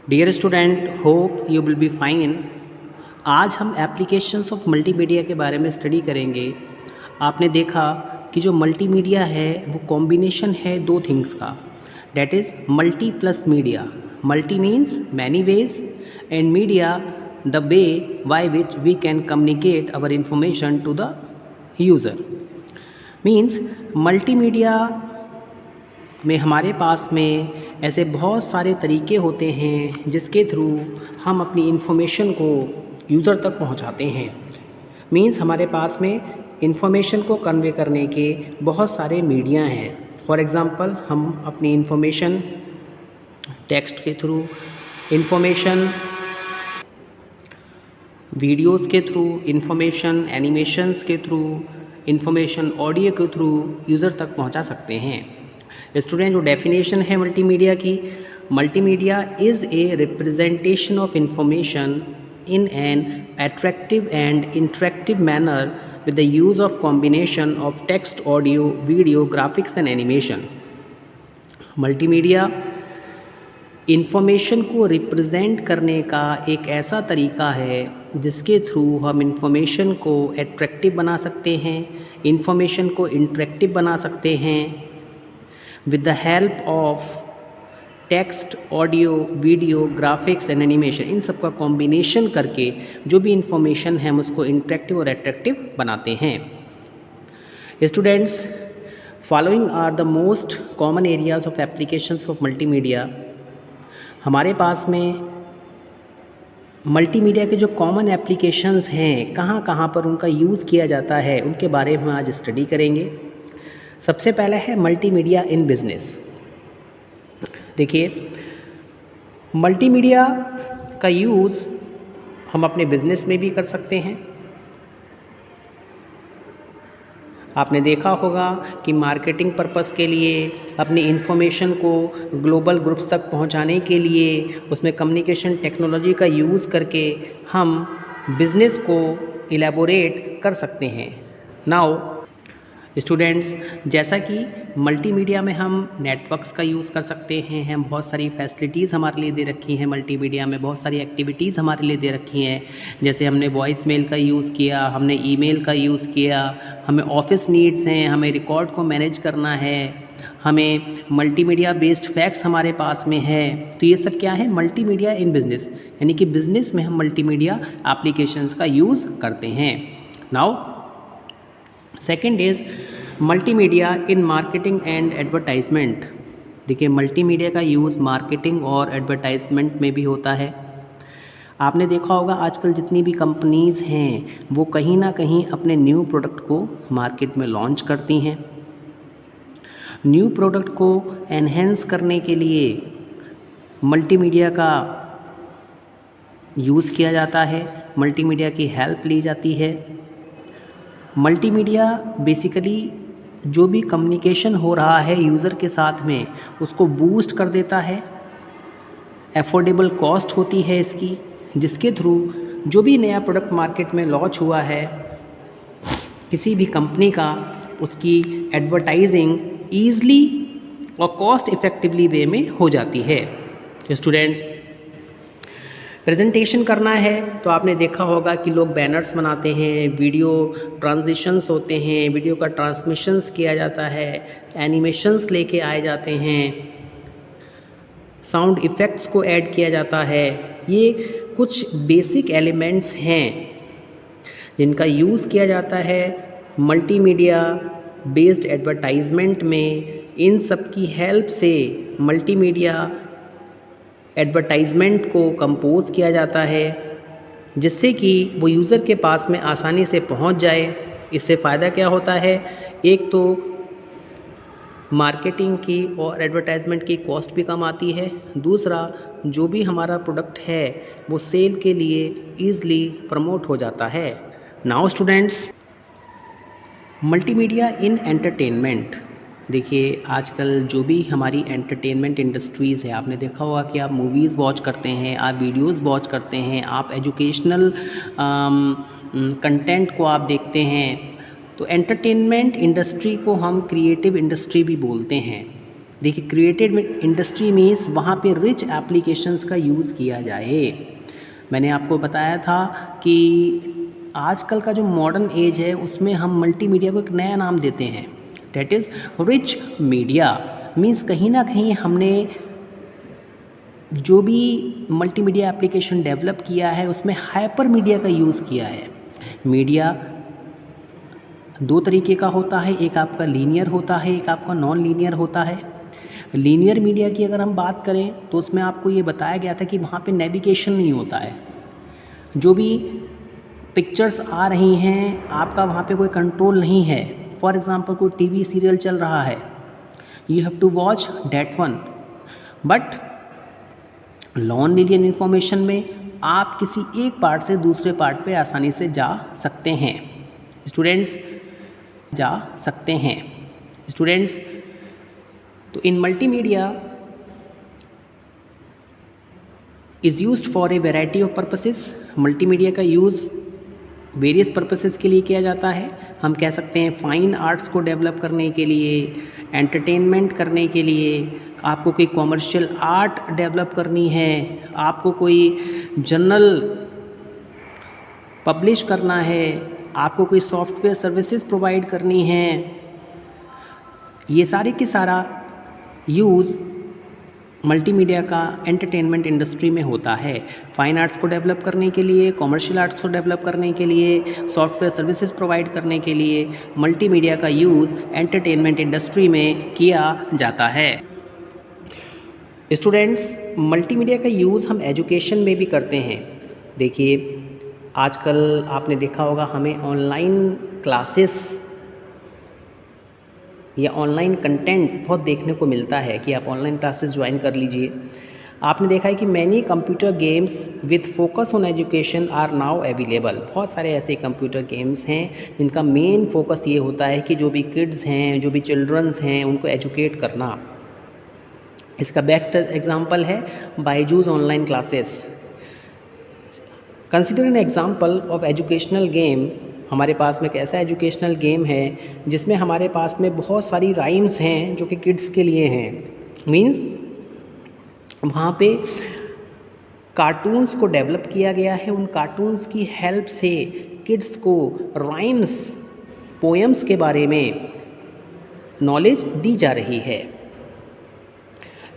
Dear student, hope you will be fine. आज हम applications of multimedia के बारे में स्टडी करेंगे। आपने देखा कि जो मल्टीमीडिया है वो कॉम्बिनेशन है दो थिंग्स का, that is multi plus media. Multi means many ways and media the way by which we can communicate our information to the user. Means multimedia में हमारे पास में ऐसे बहुत सारे तरीके होते हैं जिसके थ्रू हम अपनी इन्फॉर्मेशन को यूज़र तक पहुंचाते हैं। मीन्स हमारे पास में इन्फॉर्मेशन को कन्वे करने के बहुत सारे मीडिया हैं। फॉर एग्ज़ाम्पल, हम अपनी इन्फॉर्मेशन टेक्स्ट के थ्रू, इन्फॉर्मेशन वीडियोस के थ्रू, इन्फॉर्मेशन एनिमेशंस के थ्रू, इन्फॉर्मेशन ऑडियो के थ्रू यूज़र तक पहुंचा सकते हैं। स्टूडेंट, जो डेफिनेशन है मल्टीमीडिया की, multimedia is a representation of information in an attractive and interactive manner with the use of combination of text, audio, video, graphics and animation। Multimedia information को represent करने का एक ऐसा तरीका है जिसके थ्रू हम इंफॉर्मेशन को एट्रैक्टिव बना सकते हैं, इंफॉर्मेशन को इंटरेक्टिव बना सकते हैं with the help of text, audio, video, graphics and animation. इन सब का कॉम्बिनेशन करके जो भी इंफॉर्मेशन है हम उसको इंटरेक्टिव और एट्रैक्टिव बनाते हैं। Students, following are the most common areas of applications of multimedia. हमारे पास में मल्टीमीडिया के जो कॉमन एप्लीकेशंस हैं, कहाँ कहाँ पर उनका यूज़ किया जाता है, उनके बारे में आज स्टडी करेंगे। सबसे पहला है मल्टीमीडिया इन बिजनेस। देखिए, मल्टीमीडिया का यूज़ हम अपने बिजनेस में भी कर सकते हैं। आपने देखा होगा कि मार्केटिंग पर्पस के लिए, अपनी इन्फॉर्मेशन को ग्लोबल ग्रुप्स तक पहुंचाने के लिए उसमें कम्युनिकेशन टेक्नोलॉजी का यूज़ करके हम बिज़नेस को इलेबोरेट कर सकते हैं। नाउ स्टूडेंट्स, जैसा कि मल्टीमीडिया में हम नेटवर्क्स का यूज़ कर सकते हैं, हम बहुत सारी फैसिलिटीज़ हमारे लिए दे रखी हैं मल्टीमीडिया में, बहुत सारी एक्टिविटीज़ हमारे लिए दे रखी हैं। जैसे हमने वॉइस मेल का यूज़ किया, हमने ईमेल का यूज़ किया, हमें ऑफिस नीड्स हैं, हमें रिकॉर्ड को मैनेज करना है, हमें मल्टीमीडिया बेस्ड फैक्ट्स हमारे पास में है। तो ये सब क्या है? मल्टीमीडिया इन बिज़नेस, यानी कि बिज़नेस में हम मल्टीमीडिया एप्लीकेशंस का यूज़ करते हैं। Now second is multimedia in marketing and advertisement. देखिए, मल्टीमीडिया का यूज़ मार्केटिंग और एडवर्टाइजमेंट में भी होता है। आपने देखा होगा आजकल जितनी भी कंपनीज़ हैं वो कहीं ना कहीं अपने न्यू प्रोडक्ट को मार्केट में लॉन्च करती हैं। न्यू प्रोडक्ट को एनहेंस करने के लिए मल्टीमीडिया का यूज़ किया जाता है, मल्टीमीडिया की हेल्प ली जाती है। मल्टीमीडिया बेसिकली जो भी कम्युनिकेशन हो रहा है यूज़र के साथ में उसको बूस्ट कर देता है। एफोर्डेबल कॉस्ट होती है इसकी, जिसके थ्रू जो भी नया प्रोडक्ट मार्केट में लॉन्च हुआ है किसी भी कंपनी का, उसकी एडवर्टाइजिंग ईज़ली और कॉस्ट इफ़ेक्टिवली वे में हो जाती है। स्टूडेंट्स, प्रेजेंटेशन करना है तो आपने देखा होगा कि लोग बैनर्स बनाते हैं, वीडियो ट्रांजिशंस होते हैं, वीडियो का ट्रांसमिशंस किया जाता है, एनिमेशंस लेके आए जाते हैं, साउंड इफ़ेक्ट्स को ऐड किया जाता है। ये कुछ बेसिक एलिमेंट्स हैं जिनका यूज़ किया जाता है मल्टीमीडिया बेस्ड एडवर्टाइजमेंट में। इन सब की हेल्प से मल्टीमीडिया एडवर्टाइजमेंट को कंपोज किया जाता है जिससे कि वो यूज़र के पास में आसानी से पहुंच जाए। इससे फ़ायदा क्या होता है? एक तो मार्केटिंग की और एडवर्टाइजमेंट की कॉस्ट भी कम आती है, दूसरा जो भी हमारा प्रोडक्ट है वो सेल के लिए ईज़िली प्रमोट हो जाता है। नाउ स्टूडेंट्स, मल्टीमीडिया इन एंटरटेनमेंट। देखिए, आजकल जो भी हमारी एंटरटेनमेंट इंडस्ट्रीज़ है, आपने देखा होगा कि आप मूवीज़ वॉच करते हैं, आप वीडियोज़ वॉच करते हैं, आप एजुकेशनल कंटेंट को आप देखते हैं। तो एंटरटेनमेंट इंडस्ट्री को हम क्रिएटिव इंडस्ट्री भी बोलते हैं। देखिए क्रिएटेड इंडस्ट्री मीन्स वहाँ पे रिच एप्लीकेशंस का यूज़ किया जाए। मैंने आपको बताया था कि आजकल का जो मॉडर्न एज है उसमें हम मल्टीमीडिया को एक नया नाम देते हैं, that is rich media. Means कहीं ना कहीं हमने जो भी मल्टीमीडिया एप्लीकेशन डेवलप किया है उसमें हाइपर मीडिया का यूज़ किया है। मीडिया दो तरीके का होता है, एक आपका लीनियर होता है, एक आपका नॉन लीनियर होता है। लीनियर मीडिया की अगर हम बात करें तो उसमें आपको ये बताया गया था कि वहाँ पे नेविगेशन नहीं होता है, जो भी पिक्चर्स आ रही हैं आपका वहाँ पे कोई कंट्रोल नहीं है। फॉर एग्ज़ाम्पल कोई टीवी सीरियल चल रहा है, you have to watch that one. But non linear information में आप किसी एक पार्ट से दूसरे पार्ट पे आसानी से जा सकते हैं स्टूडेंट्स, जा सकते हैं स्टूडेंट्स। तो इन multimedia is used for a variety of purposes. Multimedia का यूज़ वेरियस पर्पसेस के लिए किया जाता है। हम कह सकते हैं फाइन आर्ट्स को डेवलप करने के लिए, एंटरटेनमेंट करने के लिए, आपको कोई कॉमर्शियल आर्ट डेवलप करनी है, आपको कोई जर्नल पब्लिश करना है, आपको कोई सॉफ्टवेयर सर्विसेज प्रोवाइड करनी है, ये सारे की सारा यूज़ मल्टीमीडिया का एंटरटेनमेंट इंडस्ट्री में होता है। फाइन आर्ट्स को डेवलप करने के लिए, कॉमर्शियल आर्ट्स को डेवलप करने के लिए, सॉफ्टवेयर सर्विसेज प्रोवाइड करने के लिए मल्टीमीडिया का यूज़ एंटरटेनमेंट इंडस्ट्री में किया जाता है। स्टूडेंट्स, मल्टीमीडिया का यूज़ हम एजुकेशन में भी करते हैं। देखिए आजकल आपने देखा होगा हमें ऑनलाइन क्लासेस या ऑनलाइन कंटेंट बहुत देखने को मिलता है कि आप ऑनलाइन क्लासेस ज्वाइन कर लीजिए। आपने देखा है कि many computer games with focus on education are now available. बहुत सारे ऐसे कंप्यूटर गेम्स हैं जिनका मेन फोकस ये होता है कि जो भी किड्स हैं, जो भी चिल्ड्रंस हैं, उनको एजुकेट करना। इसका बेस्ट एग्जांपल है Byju's online classes. Consider an example of educational game. हमारे पास में एक ऐसा एजुकेशनल गेम है जिसमें हमारे पास में बहुत सारी राइम्स हैं जो कि किड्स के लिए हैं। मींस वहाँ पे कार्टून्स को डेवलप किया गया है, उन कार्टून्स की हेल्प से किड्स को राइम्स, पोएम्स के बारे में नॉलेज दी जा रही है।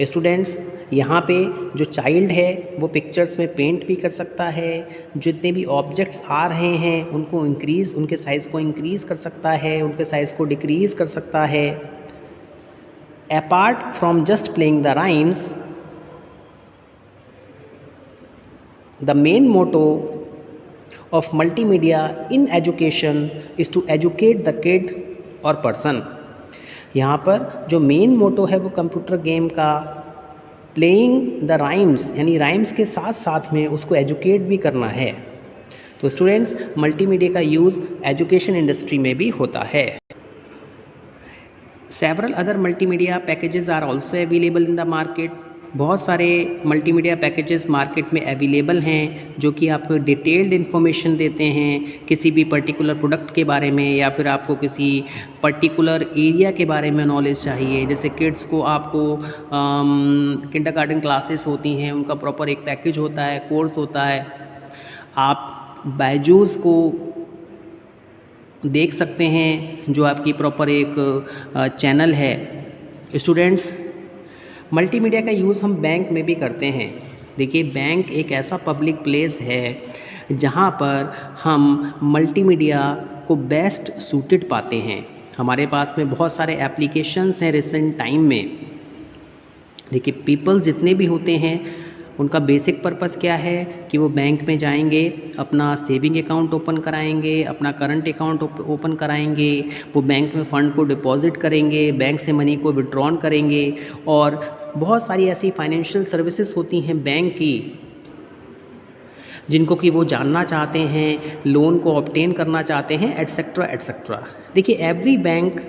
स्टूडेंट्स, यहाँ पे जो चाइल्ड है वो पिक्चर्स में पेंट भी कर सकता है, जितने भी ऑब्जेक्ट्स आ रहे हैं उनको उनके साइज़ को इंक्रीज़ कर सकता है, उनके साइज़ को डिक्रीज़ कर सकता है। Apart from just playing the rhymes, the main motto of multimedia in education is to educate the kid or person। यहाँ पर जो मेन मोटो है वो कंप्यूटर गेम का प्लेइंग द राइम्स, यानी राइम्स के साथ साथ में उसको एजुकेट भी करना है। तो स्टूडेंट्स, मल्टीमीडिया का यूज़ एजुकेशन इंडस्ट्री में भी होता है। Several other multimedia packages are also available in the market. बहुत सारे मल्टीमीडिया पैकेजेस मार्केट में अवेलेबल हैं जो कि आपको डिटेल्ड इन्फॉर्मेशन देते हैं किसी भी पर्टिकुलर प्रोडक्ट के बारे में, या फिर आपको किसी पर्टिकुलर एरिया के बारे में नॉलेज चाहिए। जैसे किड्स को आपको किंडरगार्टन क्लासेस होती हैं, उनका प्रॉपर एक पैकेज होता है, कोर्स होता है। आप बायजूस को देख सकते हैं जो आपकी प्रॉपर एक चैनल है। स्टूडेंट्स, मल्टीमीडिया का यूज़ हम बैंक में भी करते हैं। देखिए, बैंक एक ऐसा पब्लिक प्लेस है जहाँ पर हम मल्टीमीडिया को बेस्ट सूटेड पाते हैं। हमारे पास में बहुत सारे एप्लीकेशंस हैं रिसेंट टाइम में। देखिए, पीपल जितने भी होते हैं उनका बेसिक पर्पस क्या है कि वो बैंक में जाएंगे, अपना सेविंग अकाउंट ओपन कराएंगे, अपना करंट अकाउंट ओपन कराएंगे, वो बैंक में फ़ंड को डिपॉजिट करेंगे, बैंक से मनी को विड्रॉन करेंगे। और बहुत सारी ऐसी फाइनेंशियल सर्विसेज होती हैं बैंक की जिनको कि वो जानना चाहते हैं, लोन को ऑब्टेन करना चाहते हैं, एटसेट्रा एटसेट्रा। देखिए, every bank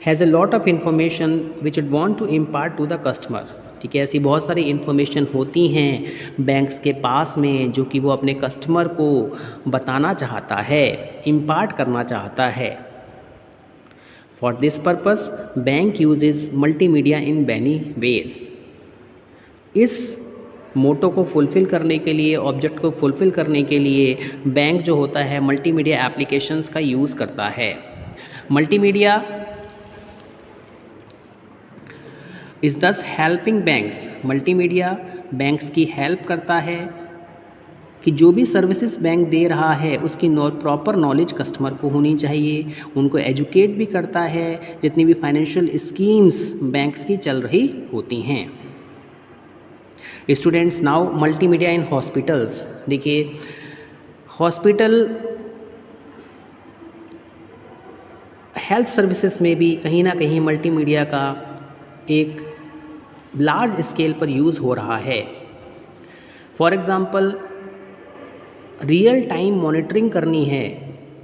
has a lot of information which it want to impart to the customer. ठीक है, ऐसी बहुत सारी इन्फॉर्मेशन होती हैं बैंक्स के पास में जो कि वो अपने कस्टमर को बताना चाहता है, इम्पार्ट करना चाहता है। For this purpose, bank uses multimedia in many ways. इस मोटो को फुलफ़िल करने के लिए, ऑब्जेक्ट को फुलफ़िल करने के लिए बैंक जो होता है मल्टीमीडिया एप्लीकेशंस का यूज़ करता है। मल्टीमीडिया इज़ दस हेल्पिंग बैंक्स, मल्टीमीडिया बैंक्स की हेल्प करता है कि जो भी सर्विसेज बैंक दे रहा है उसकी प्रॉपर नॉलेज कस्टमर को होनी चाहिए, उनको एजुकेट भी करता है जितनी भी फाइनेंशियल स्कीम्स बैंक्स की चल रही होती हैं। Students, now multimedia in hospitals. देखिए, हॉस्पिटल हेल्थ सर्विसेज में भी कहीं ना कहीं मल्टीमीडिया का एक लार्ज स्केल पर यूज़ हो रहा है। For example, real time monitoring करनी है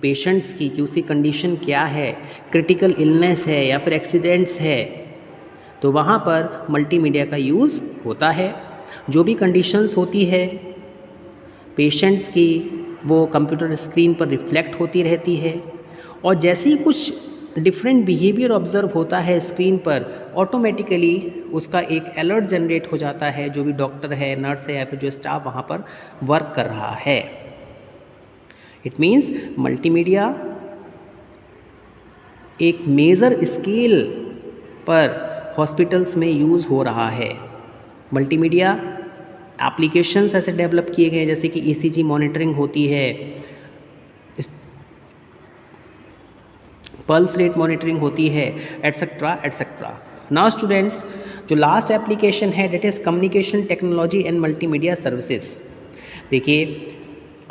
पेशेंट्स की कि उसकी कंडीशन क्या है, क्रिटिकल इलनेस है या फिर एक्सीडेंट्स है, तो वहाँ पर मल्टीमीडिया का यूज़ होता है। जो भी कंडीशंस होती है पेशेंट्स की वो कंप्यूटर स्क्रीन पर रिफ्लेक्ट होती रहती है, और जैसे ही कुछ डिफरेंट बिहेवियर ऑब्ज़र्व होता है स्क्रीन पर, ऑटोमेटिकली उसका एक अलर्ट जनरेट हो जाता है। जो भी डॉक्टर है, नर्स है या फिर जो स्टाफ वहाँ पर वर्क कर रहा है। इट मीन्स मल्टीमीडिया एक मेजर स्केल पर हॉस्पिटल्स में यूज़ हो रहा है। मल्टीमीडिया एप्लीकेशंस ऐसे डेवलप किए गए हैं जैसे कि ईसीजी मॉनिटरिंग होती है, पल्स रेट मॉनिटरिंग होती है, एट्सेट्रा एट्सेट्रा। नाउ स्टूडेंट्स, जो लास्ट एप्लीकेशन है that is communication technology and multimedia services. देखिए,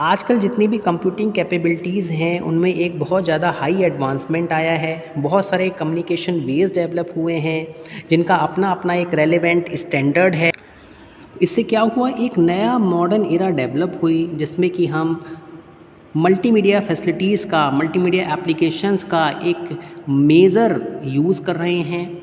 आजकल जितनी भी कंप्यूटिंग कैपेबिलिटीज़ हैं उनमें एक बहुत ज़्यादा हाई एडवांसमेंट आया है। बहुत सारे कम्युनिकेशन वेज डेवलप हुए हैं जिनका अपना अपना एक रेलेवेंट स्टैंडर्ड है। इससे क्या हुआ, एक नया मॉडर्न एरा डेवलप हुई जिसमें कि हम मल्टीमीडिया फैसिलिटीज़ का, मल्टीमीडिया एप्लीकेशंस का एक मेजर यूज़ कर रहे हैं।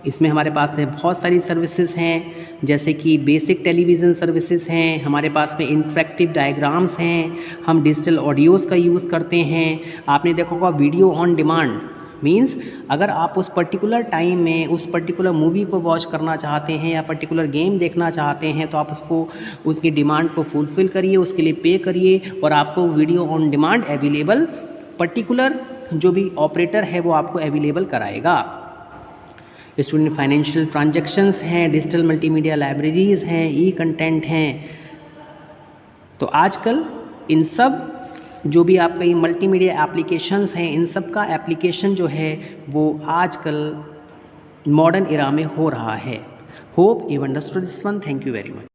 इसमें हमारे पास में बहुत सारी सर्विसेज हैं, जैसे कि बेसिक टेलीविज़न सर्विसेज हैं, हमारे पास में इंटरेक्टिव डायग्राम्स हैं, हम डिजिटल ऑडियोज़ का यूज़ करते हैं। आपने देखा होगा वीडियो ऑन डिमांड, मीन्स अगर आप उस पर्टिकुलर टाइम में उस पर्टिकुलर मूवी को वॉच करना चाहते हैं या पर्टिकुलर गेम देखना चाहते हैं तो आप उसको, उसकी डिमांड को फुलफ़िल करिए, उसके लिए पे करिए और आपको video on demand available, particular जो भी ऑपरेटर है वो आपको अवेलेबल कराएगा। स्टूडेंट, फाइनेंशियल ट्रांजैक्शंस हैं, डिजिटल मल्टीमीडिया लाइब्रेरीज़ हैं, ई कंटेंट हैं। तो आजकल इन सब जो भी आपका ये मल्टीमीडिया एप्लीकेशंस हैं, इन सब का एप्लीकेशन जो है वो आजकल मॉडर्न एरा में हो रहा है। Hope you understood this one. Thank you very much.